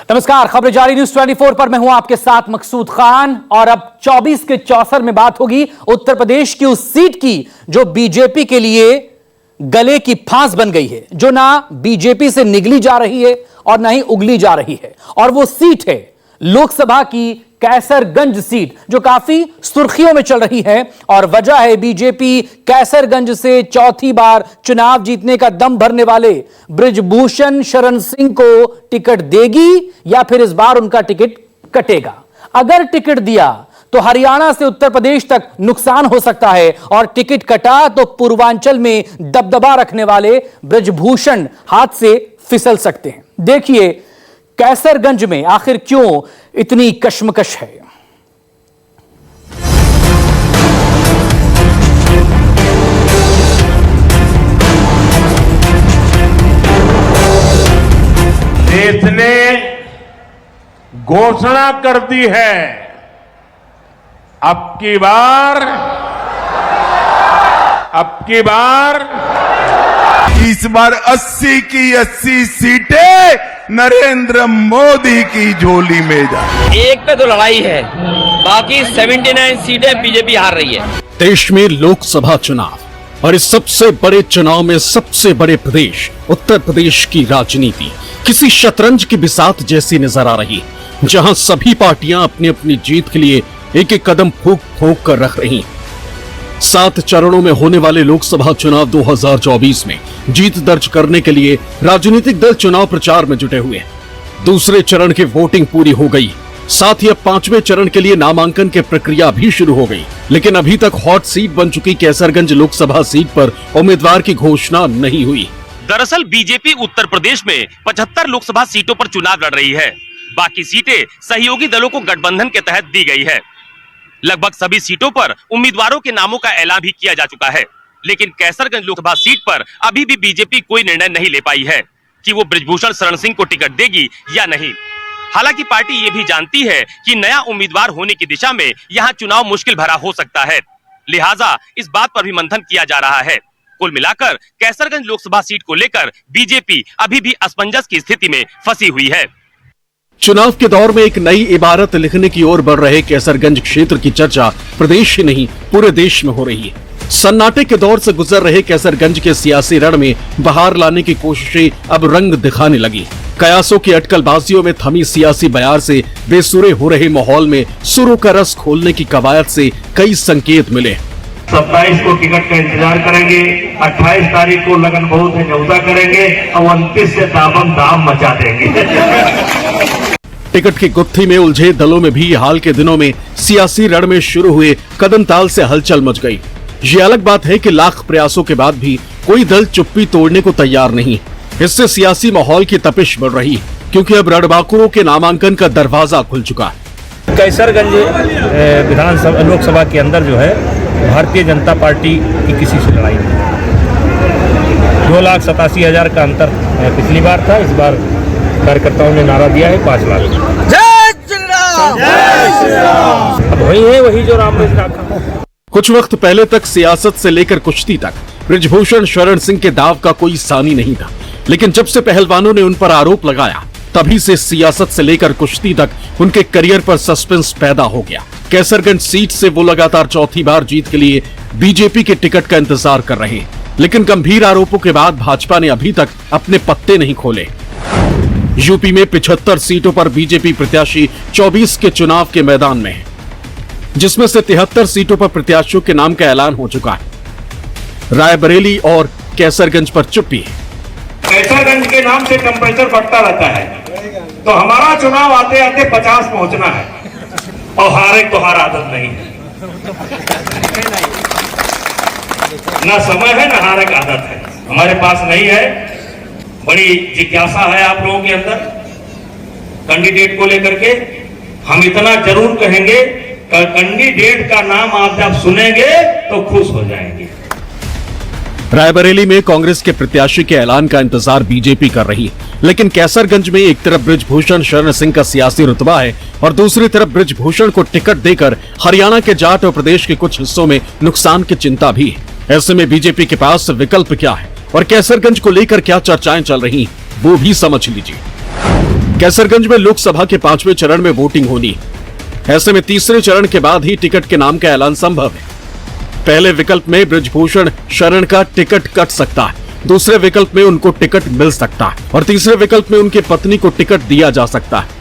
नमस्कार, खबरें जारी न्यूज 24 पर मैं हूं आपके साथ मकसूद खान। और अब 24 के चौसर में बात होगी उत्तर प्रदेश की उस सीट की जो बीजेपी के लिए गले की फांस बन गई है, जो ना बीजेपी से निगली जा रही है और ना ही उगली जा रही है। और वो सीट है लोकसभा की कैसरगंज सीट, जो काफी सुर्खियों में चल रही है। और वजह है बीजेपी कैसरगंज से चौथी बार चुनाव जीतने का दम भरने वाले बृजभूषण शरण सिंह को टिकट देगी या फिर इस बार उनका टिकट कटेगा। अगर टिकट दिया तो हरियाणा से उत्तर प्रदेश तक नुकसान हो सकता है, और टिकट कटा तो पूर्वांचल में दबदबा रखने वाले बृजभूषण हाथ से फिसल सकते हैं। देखिए कैसरगंज में आखिर क्यों इतनी कश्मकश है। देश ने घोषणा कर दी है, अब की बार इस बार 80 की 80 सीटें नरेंद्र मोदी की झोली में जाए। एक पे तो लड़ाई है, बाकी 79 सीटें बीजेपी हार रही है। देश में लोकसभा चुनाव, और इस सबसे बड़े चुनाव में सबसे बड़े प्रदेश उत्तर प्रदेश की राजनीति किसी शतरंज की बिसात जैसी नजर आ रही, जहां सभी पार्टियां अपनी अपनी जीत के लिए एक एक कदम फूंक फूंक कर रख रही। 7 चरणों में होने वाले लोकसभा चुनाव 2024 में जीत दर्ज करने के लिए राजनीतिक दल चुनाव प्रचार में जुटे हुए। दूसरे चरण की वोटिंग पूरी हो गई, साथ ही अब 5वें चरण के लिए नामांकन की प्रक्रिया भी शुरू हो गई। लेकिन अभी तक हॉट सीट बन चुकी कैसरगंज लोकसभा सीट पर उम्मीदवार की घोषणा नहीं हुई। दरअसल बीजेपी उत्तर प्रदेश में 75 लोकसभा सीटों पर चुनाव लड़ रही है। बाकी सीटें सहयोगी दलों को गठबंधन के तहत दी गई है। लगभग सभी सीटों पर उम्मीदवारों के नामों का ऐलान भी किया जा चुका है, लेकिन कैसरगंज लोकसभा सीट पर अभी भी बीजेपी कोई निर्णय नहीं ले पाई है कि वो बृजभूषण शरण सिंह को टिकट देगी या नहीं। हालांकि पार्टी ये भी जानती है कि नया उम्मीदवार होने की दिशा में यहाँ चुनाव मुश्किल भरा हो सकता है, लिहाजा इस बात पर भी मंथन किया जा रहा है। कुल मिलाकर कैसरगंज लोकसभा सीट को लेकर बीजेपी अभी भी असमंजस की स्थिति में फंसी हुई है। चुनाव के दौर में एक नई इबारत लिखने की ओर बढ़ रहे कैसरगंज क्षेत्र की चर्चा प्रदेश ही नहीं पूरे देश में हो रही है। सन्नाटे के दौर से गुजर रहे कैसरगंज के सियासी रण में बहार लाने की कोशिशें अब रंग दिखाने लगी। कयासों की अटकलबाजियों में थमी सियासी बयार से बेसुरे हो रहे माहौल में सुरों का रस खोलने की कवायद से कई संकेत मिले। 27 को टिकट का इंतजार करेंगे, 28 तारीख को लगन बहुत है न्यौता करेंगे, और 29 से दाम मचा देंगे। टिकट की गुत्थी में उलझे दलों में भी हाल के दिनों में सियासी रण में शुरू हुए कदम ताल से हलचल मच गई। ये अलग बात है कि लाख प्रयासों के बाद भी कोई दल चुप्पी तोड़ने को तैयार नहीं। इससे सियासी माहौल की तपिश बढ़ रही, क्योंकि अब रणबांकुरों के नामांकन का दरवाजा खुल चुका है। कैसरगंज विधानसभा लोकसभा के अंदर जो है भारतीय जनता पार्टी की किसी से लड़ाई नहीं। 2,87,000 का अंतर पिछली बार था, इस बार कार्यकर्ताओं ने नारा दिया है 5 लाख। जय श्री राम, जय श्री राम। अब वही है, वही जो राम ने रखा। कुछ वक्त पहले तक सियासत से लेकर कुश्ती तक बृजभूषण शरण सिंह के दाव का कोई सानी नहीं था, लेकिन जब से पहलवानों ने उन पर आरोप लगाया, तभी से सियासत से लेकर कुश्ती तक उनके करियर पर सस्पेंस पैदा हो गया। कैसरगंज सीट से वो लगातार चौथी बार जीत के लिए बीजेपी के टिकट का इंतजार कर रहे, लेकिन गंभीर आरोपों के बाद भाजपा ने अभी तक अपने पत्ते नहीं खोले। यूपी में 75 सीटों पर बीजेपी प्रत्याशी 24 के चुनाव के मैदान में है, जिसमें से 73 सीटों पर प्रत्याशियों के नाम का ऐलान हो चुका है। रायबरेली और कैसरगंज पर चुप्पी है। कैसरगंज के नाम से टेम्परेचर बढ़ता रहता है, तो हमारा चुनाव आते आते 50 पहुंचना है, और हारे तो हार आदत नहीं है, ना समय है ना हारे का आदत है, हमारे पास नहीं है। बड़ी जिज्ञासा है आप लोगों के अंदर कैंडिडेट को लेकर के। हम इतना जरूर कहेंगे, कैंडिडेट का नाम आप जब सुनेंगे तो खुश हो जाएंगे। रायबरेली में कांग्रेस के प्रत्याशी के ऐलान का इंतजार बीजेपी कर रही है, लेकिन कैसरगंज में एक तरफ बृजभूषण शरण सिंह का सियासी रुतबा है और दूसरी तरफ बृजभूषण को टिकट देकर हरियाणा के जाट और प्रदेश के कुछ हिस्सों में नुकसान की चिंता भी है। ऐसे में बीजेपी के पास विकल्प क्या है और कैसरगंज को लेकर क्या चर्चाएं चल रही, वो भी समझ लीजिए। कैसरगंज में लोकसभा के 5वें चरण में वोटिंग होनी है। ऐसे में तीसरे चरण के बाद ही टिकट के नाम का ऐलान संभव है। पहले विकल्प में बृजभूषण शरण का टिकट कट सकता है, दूसरे विकल्प में उनको टिकट मिल सकता है और तीसरे विकल्प में उनकी पत्नी को टिकट दिया जा सकता है।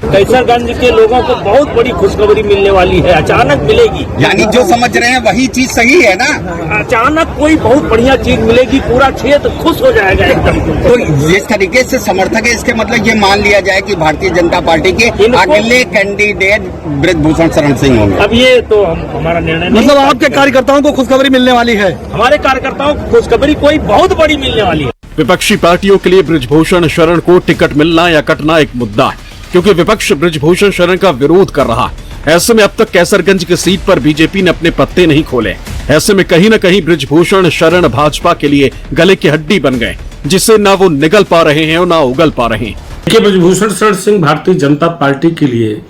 कैसरगंज के लोगों को बहुत बड़ी खुशखबरी मिलने वाली है, अचानक मिलेगी। यानी जो समझ रहे हैं वही चीज सही है ना? अचानक कोई बहुत बढ़िया चीज मिलेगी, पूरा क्षेत्र खुश हो जाएगा एकदम। तो जिस तरीके से समर्थक है, इसके मतलब ये मान लिया जाए कि भारतीय जनता पार्टी के अगले कैंडिडेट बृजभूषण शरण सिंह होंगे। अब ये तो हमारा निर्णय नहीं। मतलब आपके कार्यकर्ताओं को खुशखबरी मिलने वाली है? हमारे कार्यकर्ताओं को खुशखबरी कोई बहुत बड़ी मिलने वाली है। विपक्षी पार्टियों के लिए बृजभूषण शरण को टिकट मिलना या कटना एक मुद्दा है, क्योंकि विपक्ष बृजभूषण शरण का विरोध कर रहा है। ऐसे में अब तक कैसरगंज की सीट पर बीजेपी ने अपने पत्ते नहीं खोले। ऐसे में कहीं न कहीं बृजभूषण शरण भाजपा के लिए गले की हड्डी बन गए, जिससे ना वो निगल पा रहे हैं और ना उगल पा रहे हैं। देखिए, बृजभूषण शरण सिंह भारतीय जनता पार्टी के लिए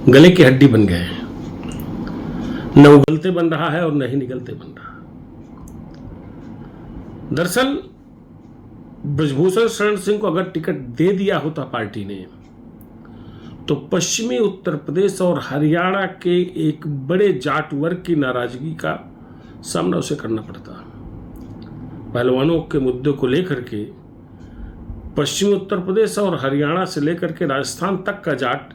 गले की हड्डी बन गए हैं। न उगलते बन रहा है और न ही निगलते बन रहा। दरअसल बृजभूषण शरण सिंह को अगर टिकट दे दिया होता पार्टी ने, तो पश्चिमी उत्तर प्रदेश और हरियाणा के एक बड़े जाट वर्ग की नाराजगी का सामना उसे करना पड़ता। पहलवानों के मुद्दे को लेकर के पश्चिमी उत्तर प्रदेश और हरियाणा से लेकर के राजस्थान तक का जाट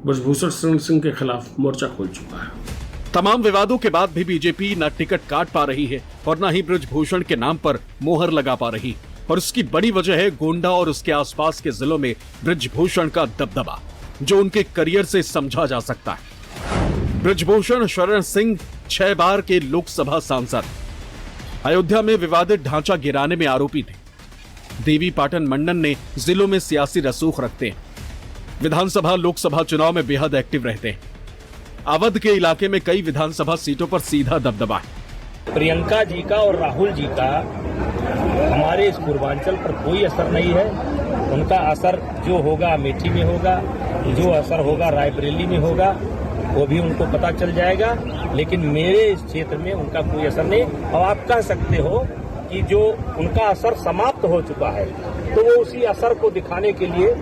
बृजभूषण शरण सिंह के खिलाफ मोर्चा खोल चुका है। तमाम विवादों के बाद भी बीजेपी न टिकट काट पा रही है और न ही बृजभूषण के नाम पर मोहर लगा पा रही, और इसकी बड़ी वजह है गोंडा और उसके आसपास के जिलों में बृजभूषण का दबदबा, जो उनके करियर से समझा जा सकता है। बृजभूषण शरण सिंह 6 बार के लोकसभा सांसद, अयोध्या में विवादित ढांचा गिराने में आरोपी थे। देवी पाटन मंडन ने जिलों में सियासी रसूख रखते हैं। विधानसभा लोकसभा चुनाव में बेहद एक्टिव रहते हैं। अवध के इलाके में कई विधानसभा सीटों पर सीधा दबदबा है। प्रियंका जी का और राहुल जी का हमारे इस पूर्वांचल पर कोई असर नहीं है। उनका असर जो होगा अमेठी में होगा, जो असर होगा रायबरेली में होगा, वो भी उनको पता चल जाएगा। लेकिन मेरे इस क्षेत्र में उनका कोई असर नहीं। और आप कह सकते हो कि जो उनका असर समाप्त हो चुका है, तो वो उसी असर को दिखाने के लिए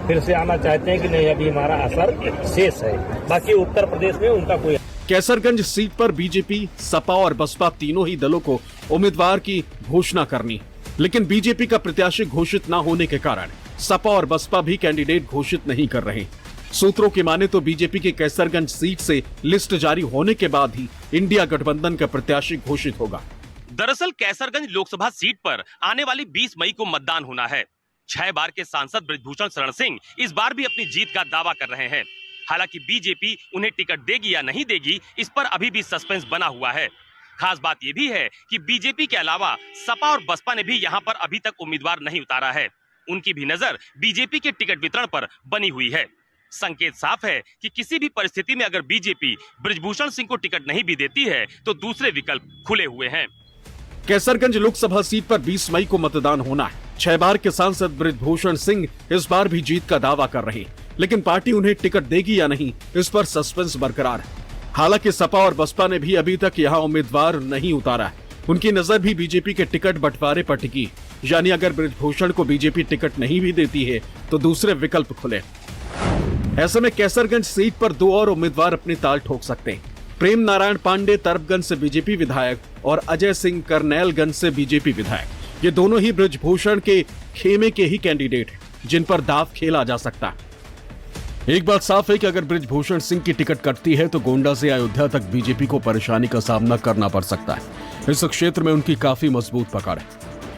फिर से आना चाहते हैं कि नहीं, अभी हमारा असर शेष है। बाकी उत्तर प्रदेश में उनका कोई। कैसरगंज सीट पर बीजेपी, सपा और बसपा तीनों ही दलों को उम्मीदवार की घोषणा करनी, लेकिन बीजेपी का प्रत्याशी घोषित न होने के कारण सपा और बसपा भी कैंडिडेट घोषित नहीं कर रहे। सूत्रों की माने तो बीजेपी के कैसरगंज सीट से लिस्ट जारी होने के बाद ही इंडिया गठबंधन का प्रत्याशी घोषित होगा। दरअसल कैसरगंज लोकसभा सीट पर आने वाली 20 मई को मतदान होना है। 6 बार के सांसद बृजभूषण शरण सिंह इस बार भी अपनी जीत का दावा कर रहे हैं। हालांकि बीजेपी उन्हें टिकट देगी या नहीं देगी, इस पर अभी भी सस्पेंस बना हुआ है। खास बात यह भी है कि बीजेपी के अलावा सपा और बसपा ने भी यहां पर अभी तक उम्मीदवार नहीं उतारा है। उनकी भी नजर बीजेपी के टिकट वितरण पर बनी हुई है। संकेत साफ है कि किसी भी परिस्थिति में अगर बीजेपी बृजभूषण सिंह को टिकट नहीं भी देती है, तो दूसरे विकल्प खुले हुए हैं। कैसरगंज लोकसभा सीट पर 20 मई को मतदान होना है। 6 बार के सांसद बृजभूषण सिंह इस बार भी जीत का दावा कर रहे हैं, लेकिन पार्टी उन्हें टिकट देगी या नहीं, इस पर सस्पेंस बरकरार है। हालांकि सपा और बसपा ने भी अभी तक यहां उम्मीदवार नहीं उतारा है। उनकी नजर भी बीजेपी के टिकट बंटवारे पर टिकी, यानी अगर बृजभूषण को बीजेपी टिकट नहीं भी देती है तो दूसरे विकल्प खुले। ऐसे में कैसरगंज सीट पर 2 और उम्मीदवार अपनी ताल ठोक सकते हैं। प्रेम नारायण पांडे तरबगंज से बीजेपी विधायक और अजय सिंह करनैलगंज से बीजेपी विधायक, ये दोनों ही बृजभूषण के खेमे के ही कैंडिडेट हैं, जिन पर दाव खेला जा सकता है। एक बात साफ है कि अगर बृजभूषण सिंह की टिकट कटती है तो गोंडा से अयोध्या तक बीजेपी को परेशानी का सामना करना पड़ सकता है। इस क्षेत्र में उनकी काफी मजबूत पकड़ है,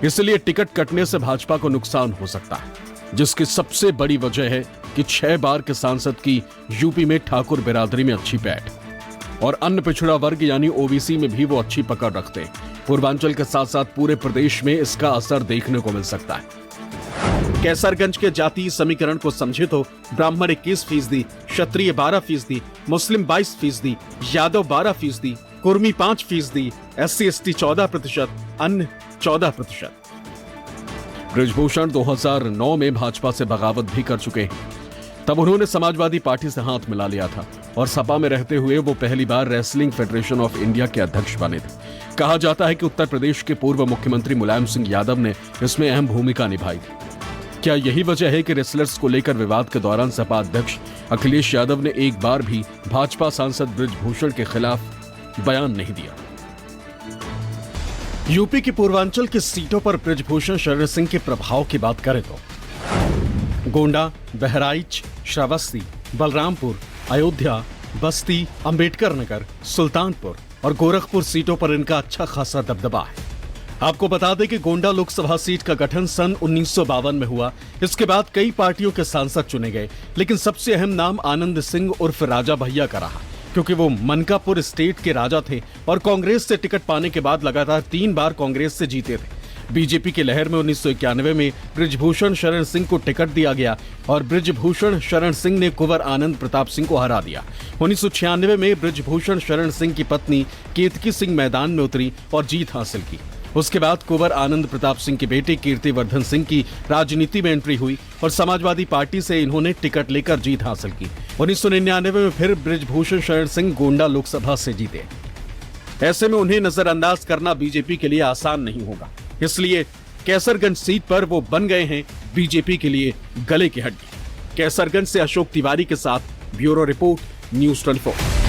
इसलिए टिकट कटने से भाजपा को नुकसान हो सकता है, जिसकी सबसे बड़ी वजह है कि 6 बार के सांसद की यूपी में ठाकुर बिरादरी में अच्छी पैठ और अन्य पिछड़ा वर्ग यानी ओबीसी में भी वो अच्छी पकड़ रखते हैं। पूर्वांचल के साथ साथ पूरे प्रदेश में इसका असर देखने को मिल सकता है। कैसरगंज के जातीय समीकरण को समझे तो ब्राह्मण 21%, क्षत्रिय 12%, मुस्लिम 22%, यादव 12%, कुर्मी 5%, SC/ST 14%, अन्य 14%। बृजभूषण 2009 में भाजपा से बगावत भी कर चुके हैं। तब उन्होंने समाजवादी पार्टी से हाथ मिला लिया था और सपा में रहते हुए वो पहली बार रेसलिंग फेडरेशन ऑफ इंडिया के अध्यक्ष बने थे। कहा जाता है कि उत्तर प्रदेश के पूर्व मुख्यमंत्री मुलायम सिंह यादव ने इसमें अहम भूमिका निभाई थी। क्या यही वजह है कि रेसलर्स को लेकर विवाद के दौरान सपा अध्यक्ष अखिलेश यादव ने एक बार भी भाजपा सांसद बृजभूषण के खिलाफ बयान नहीं दिया? यूपी की पूर्वांचल की सीटों पर बृजभूषण शरण सिंह के प्रभाव की बात करें तो गोंडा, बहराइच, श्रावस्ती, बलरामपुर, अयोध्या, बस्ती, अंबेडकर नगर, सुल्तानपुर और गोरखपुर सीटों पर इनका अच्छा खासा दबदबा है। आपको बता दें कि गोंडा लोकसभा सीट का गठन सन 1952 में हुआ। इसके बाद कई पार्टियों के सांसद चुने गए, लेकिन सबसे अहम नाम आनंद सिंह उर्फ राजा भैया का रहा, क्योंकि वो मनकापुर स्टेट के राजा थे और कांग्रेस से टिकट पाने के बाद लगातार 3 बार कांग्रेस से जीते थे। बीजेपी की लहर में 1991 में बृजभूषण शरण सिंह को टिकट दिया गया और बृजभूषण शरण सिंह ने कुंवर आनंद प्रताप सिंह को हरा दिया। 1996 में बृजभूषण शरण सिंह की पत्नी केतकी सिंह मैदान में उतरी और जीत हासिल की। उसके बाद कुंवर आनंद प्रताप सिंह के बेटे कीर्तिवर्धन सिंह की राजनीति में एंट्री हुई और समाजवादी पार्टी से इन्होंने टिकट लेकर जीत हासिल की। 1999 में फिर बृजभूषण शरण सिंह गोंडा लोकसभा से जीते। ऐसे में उन्हें नजरअंदाज करना बीजेपी के लिए आसान नहीं होगा, इसलिए कैसरगंज सीट पर वो बन गए हैं बीजेपी के लिए गले की हड्डी। कैसरगंज से अशोक तिवारी के साथ ब्यूरो रिपोर्ट, न्यूज़ 24।